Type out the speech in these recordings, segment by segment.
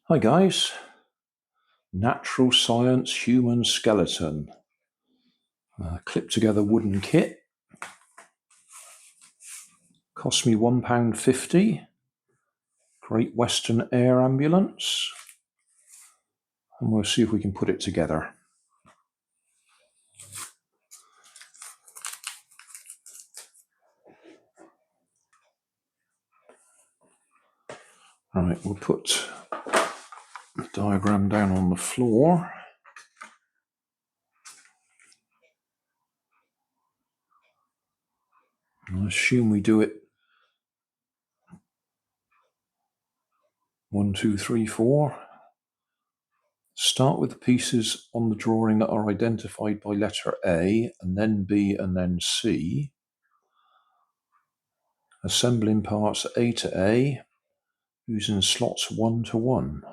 Hi guys, natural science human skeleton, clip together wooden kit, cost me £1.50, Great Western Air Ambulance, and we'll see if we can put it together. Right, we'll put the diagram down on the floor. I assume we do it 1, 2, 3, 4. Start with the pieces on the drawing that are identified by letter A, and then B, and then C. Assembling parts A to A, using slots 1 to 1.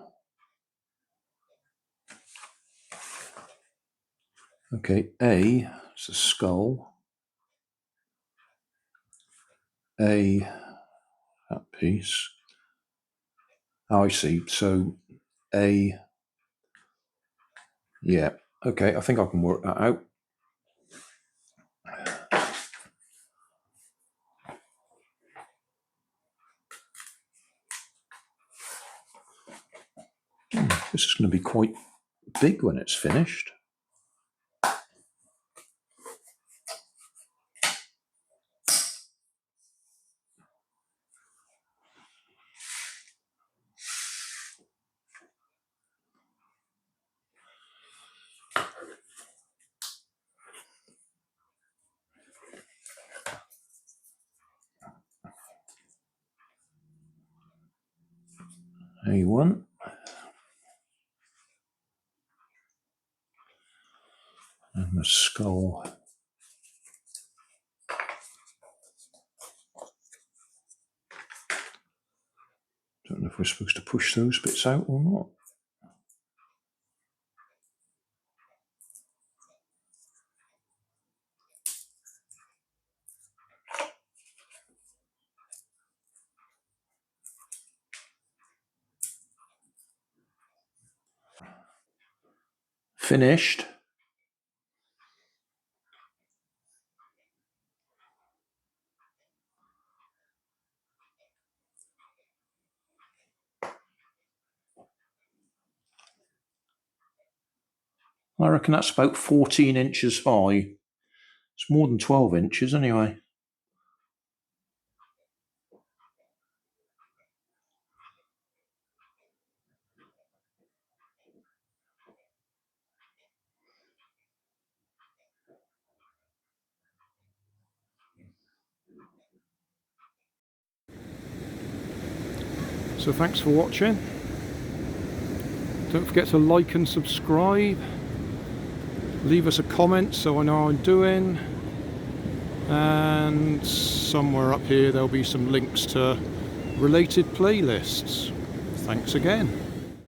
Okay, A is the skull. A, that piece. Oh, I see. So A, yeah. Okay, I think I can work that out. This is going to be quite big when it's finished. A1. And the skull. Don't know if we're supposed to push those bits out or not. Finished. I reckon that's about 14 inches high. It's more than 12 inches anyway. So thanks for watching. Don't forget to like and subscribe. Leave us a comment so I know how I'm doing. And somewhere up here there'll be some links to related playlists. Thanks again.